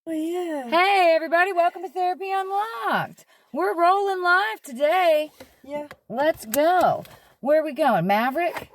Oh, yeah. Hey, everybody. Welcome to Therapy Unlocked. We're rolling live today. Yeah. Let's go. Where are we going? Maverick?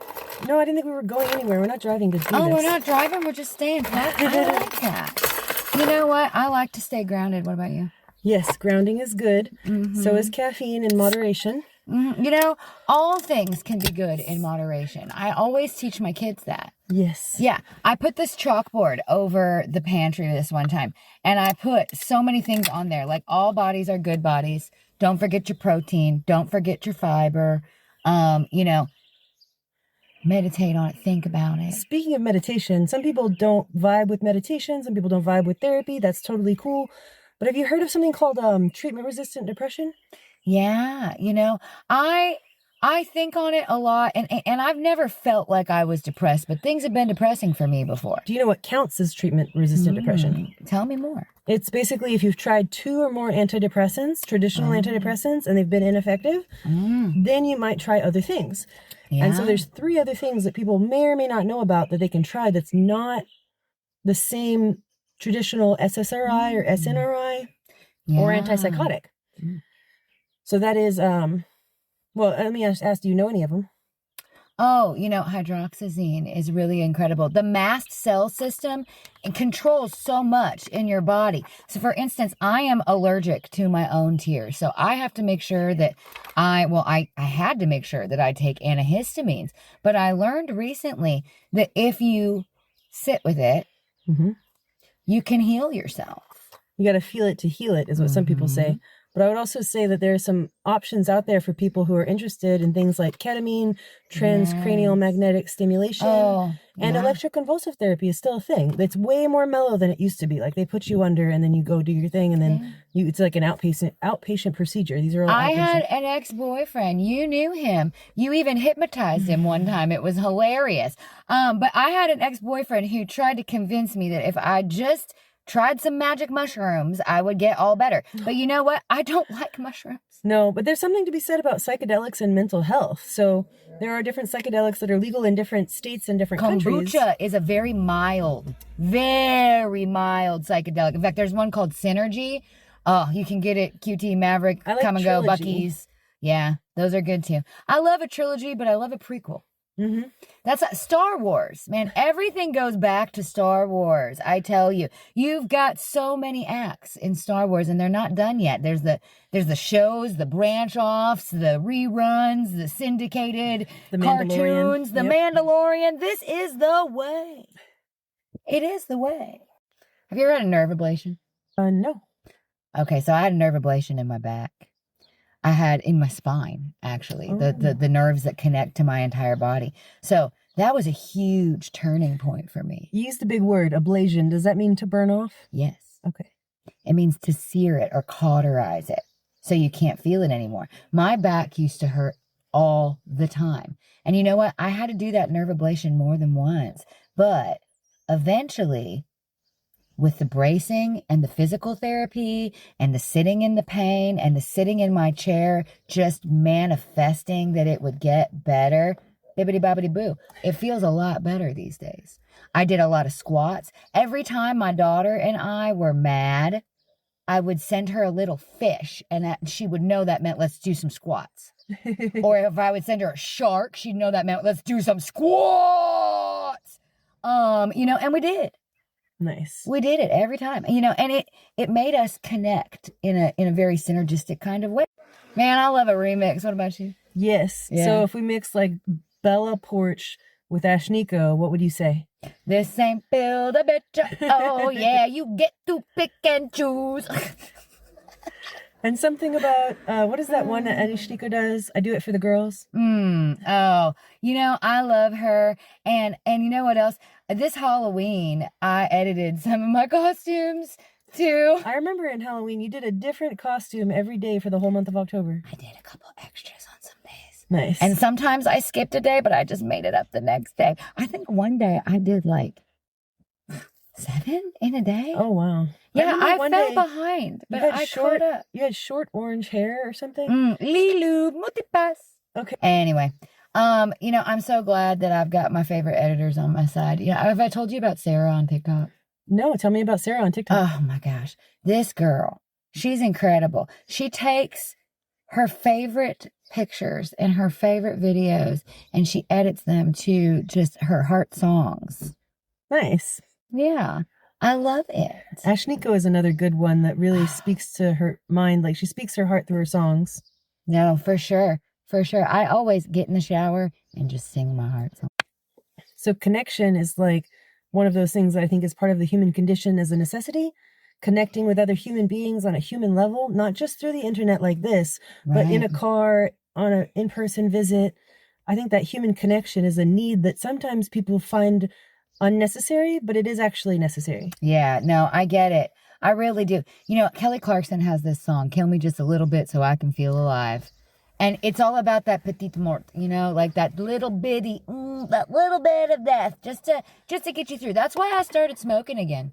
No, I didn't think we were going anywhere. We're not driving to do this. Oh, we're not driving. We're just staying put. I like that. You know what? I like to stay grounded. What about you? Yes, grounding is good. So is caffeine in moderation. You know, all things can be good in moderation. I always teach my kids that. Yes. Yeah, I put this chalkboard over the pantry this one time, and I put so many things on there, like all bodies are good bodies. Don't forget your protein. Don't forget your fiber. Meditate on it. Think about it. Speaking of meditation, some people don't vibe with meditation. Some people don't vibe with therapy. That's totally cool. But have you heard of something called treatment-resistant depression? Yeah, I think on it a lot, and I've never felt like I was depressed, but things have been depressing for me before. Do you know what counts as treatment-resistant depression? Tell me more. It's basically if you've tried 2 or more antidepressants, traditional antidepressants, and they've been ineffective, then you might try other things. Yeah. And so there's 3 other things that people may or may not know about that they can try that's not the same traditional SSRI or SNRI or antipsychotic. So that is, well, let me ask, do you know any of them? Oh, hydroxyzine is really incredible. The mast cell system controls so much in your body. So for instance, I am allergic to my own tears. So I have to make sure that I had to make sure that I take antihistamines. But I learned recently that if you sit with it, you can heal yourself. You got to feel it to heal it is what some people say. But I would also say that there are some options out there for people who are interested in things like ketamine, transcranial magnetic stimulation, and electroconvulsive therapy is still a thing. It's way more mellow than it used to be. Like they put you under and then you go do your thing and then it's like an outpatient procedure. These are all I outpatient. had an ex-boyfriend. You knew him. You even hypnotized him one time. It was hilarious. But I had an ex-boyfriend who tried to convince me that if I just tried some magic mushrooms, I would get all better. But you know what? I don't like mushrooms. No, but there's something to be said about psychedelics and mental health. So there are different psychedelics that are legal in different states and different countries. Kombucha is a very mild psychedelic. In fact, there's one called Synergy. Oh, you can get it. QT, Maverick, I like Come and Trilogy. Go, Buc-ee's. Yeah, those are good too. I love a trilogy, but I love a prequel. That's Star Wars, man. Everything goes back to Star Wars. I tell you, you've got so many acts in Star Wars, and they're not done yet. There's the shows, the branch offs, the reruns, the syndicated cartoons, the Mandalorian. This is the way. It is the way. Have you ever had a nerve ablation? No. Okay, so I had a nerve ablation in my back. I had in my spine, actually, the nerves that connect to my entire body. So that was a huge turning point for me. You used the big word, ablation. Does that mean to burn off? Yes. Okay. It means to sear it or cauterize it so you can't feel it anymore. My back used to hurt all the time. And you know what? I had to do that nerve ablation more than once. But eventually, with the bracing and the physical therapy and the sitting in the pain and the sitting in my chair, just manifesting that it would get better, bibbidi bobbidi boo. It feels a lot better these days. I did a lot of squats. Every time my daughter and I were mad, I would send her a little fish and she would know that meant let's do some squats. Or if I would send her a shark, she'd know that meant let's do some squats. And we did. Nice. We did it every time, and it made us connect in a very synergistic kind of way. Man, I love a remix. What about you? Yes. Yeah. So if we mix like Bella Porch with Ashnika, what would you say? This ain't build a bitch. Oh yeah, you get to pick and choose. And something about, what is that one that Ashnika does? I Do It for the Girls. Oh, I love her. And you know what else? This Halloween, I edited some of my costumes too. I remember in Halloween, you did a different costume every day for the whole month of October. I did a couple extras on some days. Nice. And sometimes I skipped a day, but I just made it up the next day. I think one day I did like 7 in a day. Oh, wow. Yeah, I fell behind, but I caught up. You had short orange hair or something? Lilu, multipass. Okay. Anyway, I'm so glad that I've got my favorite editors on my side. Yeah, have I told you about Sarah on TikTok? No, tell me about Sarah on TikTok. Oh my gosh. This girl, she's incredible. She takes her favorite pictures and her favorite videos and she edits them to just her heart songs. Nice. Yeah. I love it. Ashniko is another good one that really speaks to her mind. Like, she speaks her heart through her songs. No, for sure. For sure. I always get in the shower and just sing my heart song. So connection is like one of those things that I think is part of the human condition as a necessity. Connecting with other human beings on a human level, not just through the internet like this, but in a car, on an in-person visit. I think that human connection is a need that sometimes people find unnecessary, but it is actually necessary. Yeah, no, I get it. I really do. You know, Kelly Clarkson has this song, Kill Me Just a Little Bit So I Can Feel Alive. And it's all about that petite mort, you know, like that little bitty, that little bit of death, just to get you through. That's why I started smoking again,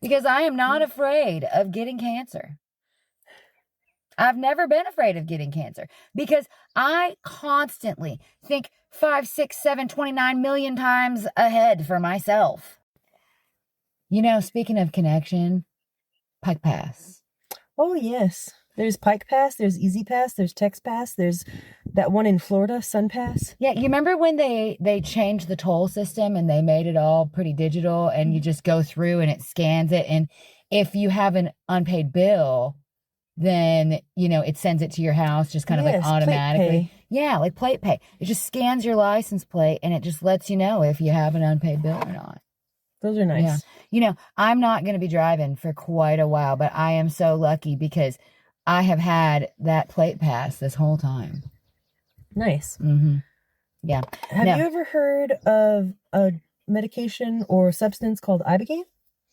because I am not afraid of getting cancer. I've never been afraid of getting cancer because I constantly think 5, 6, 7, 29 million times ahead for myself. You know, speaking of connection, Pike Pass. Oh, yes. There's Pike Pass, there's Easy Pass, there's Text Pass, there's that one in Florida, Sun Pass. Yeah, you remember when they changed the toll system and they made it all pretty digital and you just go through and it scans it, and if you have an unpaid bill, then, you know, it sends it to your house just kind of like automatically. Plate pay. Yeah, like plate pay. It just scans your license plate and it just lets you know if you have an unpaid bill or not. Those are nice. Yeah. You know, I'm not going to be driving for quite a while, but I am so lucky because I have had that plate pass this whole time. Nice. Mm-hmm. Yeah. Have you ever heard of a medication or substance called Ibogaine?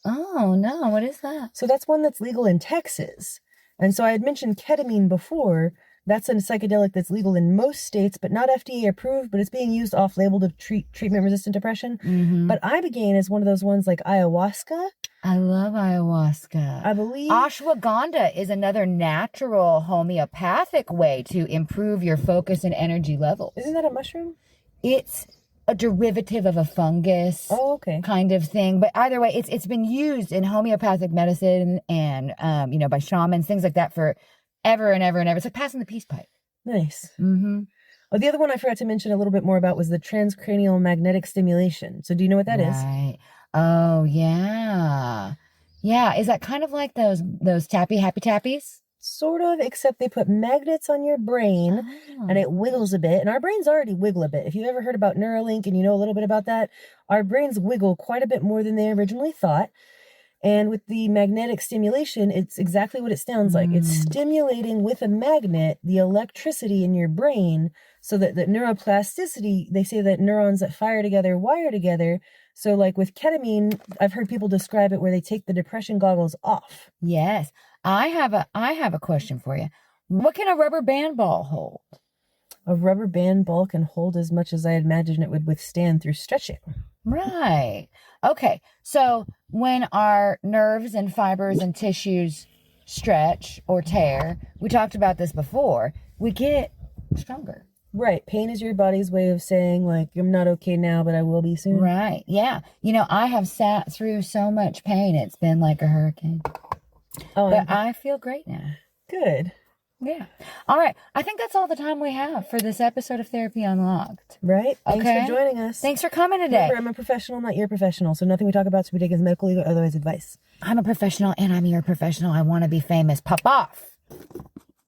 Oh, no. What is that? So that's one that's legal in Texas. And so I had mentioned ketamine before. That's a psychedelic that's legal in most states, but not FDA approved, but it's being used off-label to treat treatment-resistant depression. Mm-hmm. But Ibogaine is one of those ones like ayahuasca. I love ayahuasca. I believe ashwagandha is another natural homeopathic way to improve your focus and energy levels. Isn't that a mushroom? It's a derivative of a fungus. Oh, okay. Kind of thing. But either way, it's been used in homeopathic medicine and, you know, by shamans, things like that for ever and ever and ever. It's like passing the peace pipe. Nice. Mm-hmm. Oh, the other one I forgot to mention a little bit more about was the transcranial magnetic stimulation. So do you know what that is? Right. Oh, yeah. Yeah. Is that kind of like those happy tappies? Sort of, except they put magnets on your brain and it wiggles a bit. And our brains already wiggle a bit. If you've ever heard about Neuralink and you know a little bit about that, our brains wiggle quite a bit more than they originally thought. And with the magnetic stimulation, it's exactly what it sounds like. It's stimulating with a magnet the electricity in your brain so that the neuroplasticity, they say that neurons that fire together wire together. So like with ketamine, I've heard people describe it where they take the depression goggles off. Yes. I have a question for you. What can a rubber band ball hold? A rubber band ball can hold as much as I imagine it would withstand through stretching. Right. Okay. So when our nerves and fibers and tissues stretch or tear, we talked about this before, we get stronger. Right. Pain is your body's way of saying, like, I'm not okay now, but I will be soon. Right. Yeah. You know, I have sat through so much pain. It's been like a hurricane. Oh, but I feel great now. Good. Yeah. All right. I think that's all the time we have for this episode of Therapy Unlocked. Right. Thanks for joining us. Thanks for coming today. Remember, I'm a professional, not your professional. So nothing we talk about should be taken as medical, legal, or otherwise advice. I'm a professional and I'm your professional. I want to be famous. Pop off.